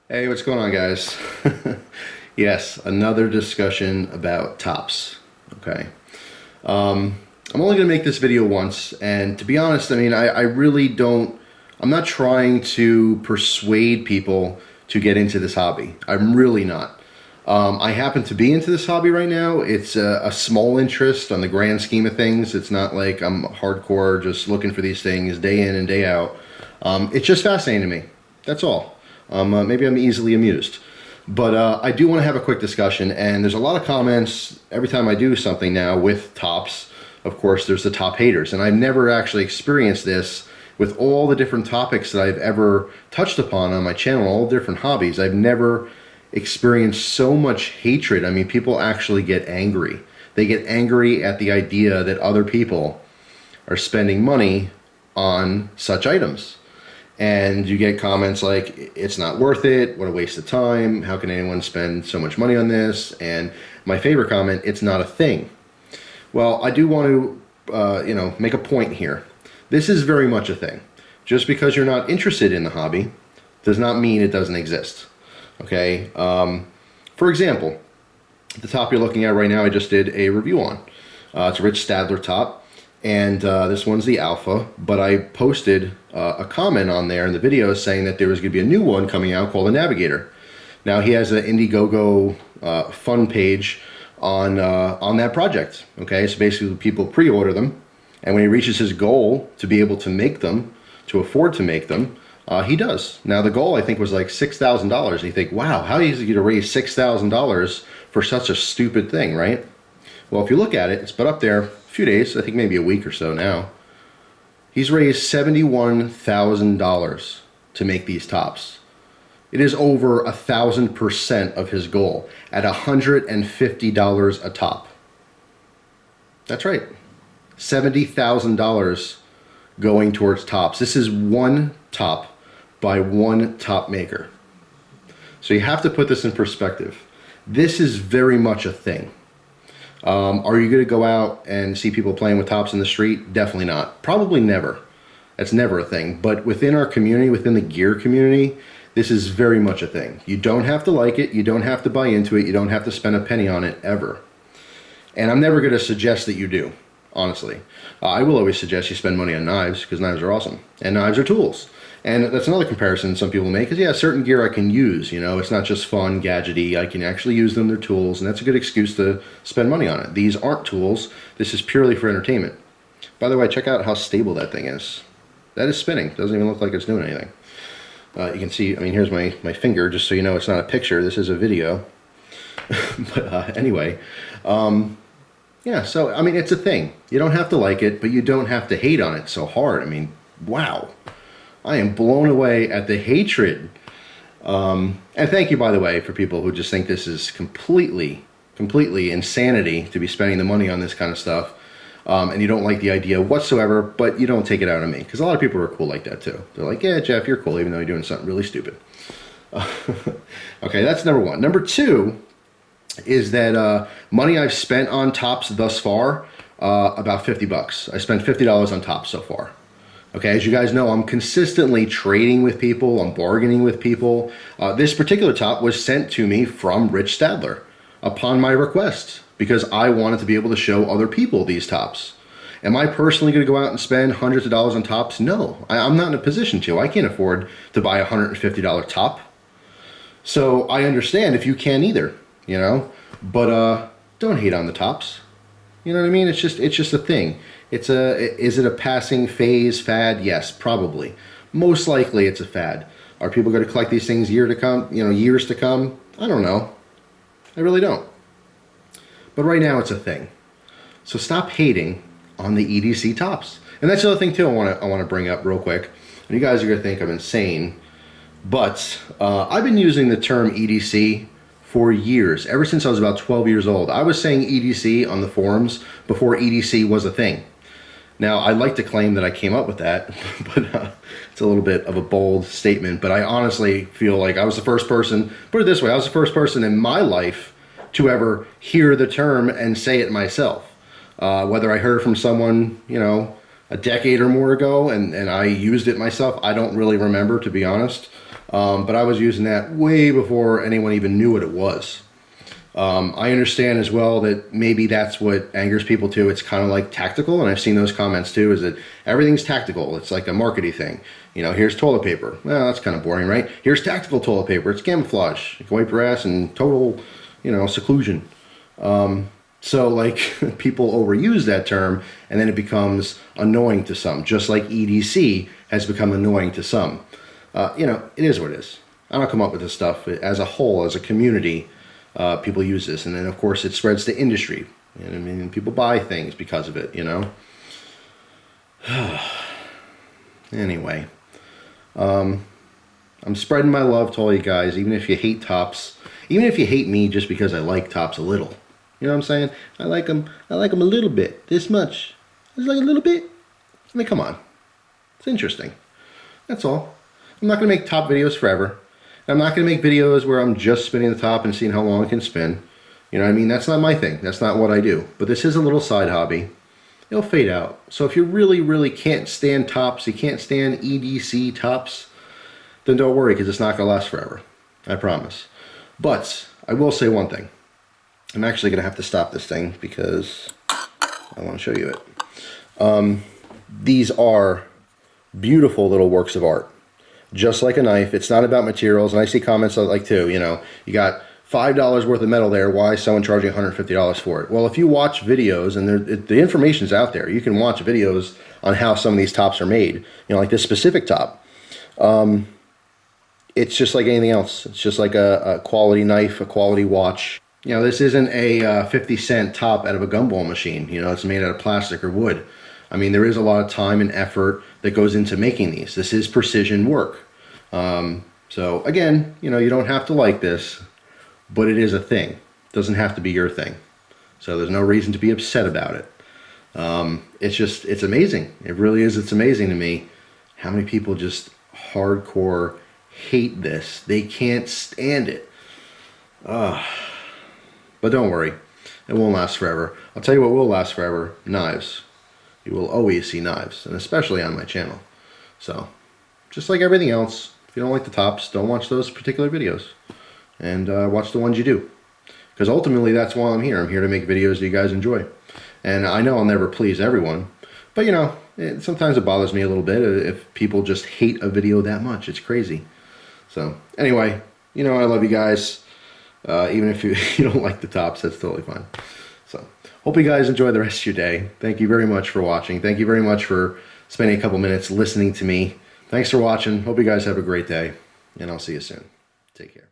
Hey, what's going on, guys? Yes, another discussion about tops. Okay. I'm only going to make this video once, and to be honest, I really don't, I'm not trying to persuade people to get into this hobby. I'm really not. I happen to be into this hobby right now. It's a small interest on the grand scheme of things. It's not like I'm hardcore just looking for these things day in and day out. It's just fascinating to me. That's all. Maybe I'm easily amused. But I do want to have a quick discussion, and there's a lot of comments every time I do something now with tops. Of course, there's the top haters, and I've never actually experienced this with all the different topics that I've ever touched upon on my channel, all different hobbies. I've never experienced so much hatred. I mean, people actually get angry. They get angry at the idea that other people are spending money on such items. And you get comments like, it's not worth it, what a waste of time, how can anyone spend so much money on this? And my favorite comment, it's not a thing. Well, I do want to, make a point here. This is very much a thing. Just because you're not interested in the hobby does not mean it doesn't exist. Okay? For example, the top you're looking at right now, I just did a review on. It's a Rich Stadler top. And this one's the Alpha, but I posted a comment on there in the video saying that there was going to be a new one coming out called the Navigator. Now he has an Indiegogo fund page on that project. Okay, so basically people pre-order them, and when he reaches his goal to be able to make them, to afford to make them, he does. Now the goal I think was like $6,000. And you think, wow, how easy to raise $6,000 for such a stupid thing, right? Well, if you look at it, it's been up there a few days, I think maybe a week or so now. He's raised $71,000 to make these tops. It is over 1,000% of his goal at $150 a top. That's right. $70,000 going towards tops. This is one top by one top maker. So you have to put this in perspective. This is very much a thing. Are you going to go out and see people playing with tops in the street? Definitely not. Probably never. That's never a thing. But within our community, within the gear community, this is very much a thing. You don't have to like it. You don't have to buy into it. You don't have to spend a penny on it ever. And I'm never going to suggest that you do, honestly. I will always suggest you spend money on knives because knives are awesome. And knives are tools. And that's another comparison some people make is, yeah, certain gear I can use, it's not just fun, gadgety, I can actually use them, they're tools, and that's a good excuse to spend money on it. These aren't tools, this is purely for entertainment. By the way, check out how stable that thing is. That is spinning, doesn't even look like it's doing anything. You can see, here's my finger, just so you know it's not a picture, this is a video. But anyway, yeah, so, it's a thing. You don't have to like it, but you don't have to hate on it so hard. Wow. I am blown away at the hatred. And thank you, by the way, for people who just think this is completely insanity to be spending the money on this kind of stuff. And you don't like the idea whatsoever, but you don't take it out on me. Because a lot of people are cool like that, too. They're like, yeah, Jeff, you're cool, even though you're doing something really stupid. Okay, that's number one. Number two is that money I've spent on tops thus far, about 50 bucks. I spent $50 on tops so far. Okay, as you guys know, I'm consistently trading with people, I'm bargaining with people. This particular top was sent to me from Rich Stadler upon my request because I wanted to be able to show other people these tops. Am I personally going to go out and spend hundreds of dollars on tops? No, I'm not in a position to. I can't afford to buy a $150 top. So I understand if you can't either, but don't hate on the tops. You know what I mean? It's just a thing. Is it a passing phase, fad? Yes, probably. Most likely it's a fad. Are people going to collect these things years to come? I don't know. I really don't. But right now it's a thing. So stop hating on the EDC tops. And that's the other thing too I want to bring up real quick. And you guys are going to think I'm insane, but I've been using the term EDC for years, ever since I was about 12 years old. I was saying EDC on the forums before EDC was a thing. Now, I'd like to claim that I came up with that, but it's a little bit of a bold statement, but I honestly feel like I was the first person, put it this way, I was the first person in my life to ever hear the term and say it myself. Whether I heard from someone, a decade or more ago and I used it myself, I don't really remember, to be honest. But I was using that way before anyone even knew what it was. I understand as well that maybe that's what angers people too. It's kind of like tactical, and I've seen those comments too, is that everything's tactical. It's like a marketing thing. You know, here's toilet paper. Well, that's kind of boring, right? Here's tactical toilet paper. It's camouflage. You can wipe your ass in total, you know, seclusion. So like people overuse that term, and then it becomes annoying to some, just like EDC has become annoying to some. You know, it is what it is. I don't come up with this stuff. As a whole, as a community, people use this, and then of course it spreads to industry. And I mean, people buy things because of it, you know. Anyway, I'm spreading my love to all you guys, even if you hate tops, even if you hate me just because I like tops a little. You know what I'm saying? I like them a little bit, this much. Just like a little bit. I mean, come on. It's interesting. That's all. I'm not going to make top videos forever. I'm not going to make videos where I'm just spinning the top and seeing how long it can spin. You know what I mean? That's not my thing. That's not what I do. But this is a little side hobby. It'll fade out. So if you really, really can't stand tops, you can't stand EDC tops, then don't worry, because it's not going to last forever. I promise. But I will say one thing. I'm actually going to have to stop this thing because I want to show you it. These are beautiful little works of art. Just like a knife. It's not about materials. And I see comments like too, you know, you got $5 worth of metal there. Why is someone charging $150 for it? Well, if you watch videos, and the information's out there, you can watch videos on how some of these tops are made. You know, like this specific top. It's just like anything else. It's just like a quality knife, a quality watch. You know, this isn't a 50-cent top out of a gumball machine. You know, it's made out of plastic or wood. I mean, there is a lot of time and effort that goes into making these. This is precision work. So again, you know, you don't have to like this, but it is a thing. It doesn't have to be your thing. So there's no reason to be upset about it. It's amazing. It really is. It's amazing to me how many people just hardcore hate this. They can't stand it. But don't worry, it won't last forever. I'll tell you what will last forever: knives. You will always see knives, and especially on my channel. So, just like everything else, if you don't like the tops, don't watch those particular videos. And watch the ones you do. Because ultimately, that's why I'm here. I'm here to make videos that you guys enjoy. And I know I'll never please everyone. But, you know, sometimes it bothers me a little bit if people just hate a video that much. It's crazy. So, anyway, you know, I love you guys. Even if you don't like the tops, that's totally fine. So, hope you guys enjoy the rest of your day. Thank you very much for watching. Thank you very much for spending a couple minutes listening to me. Thanks for watching. Hope you guys have a great day, and I'll see you soon. Take care.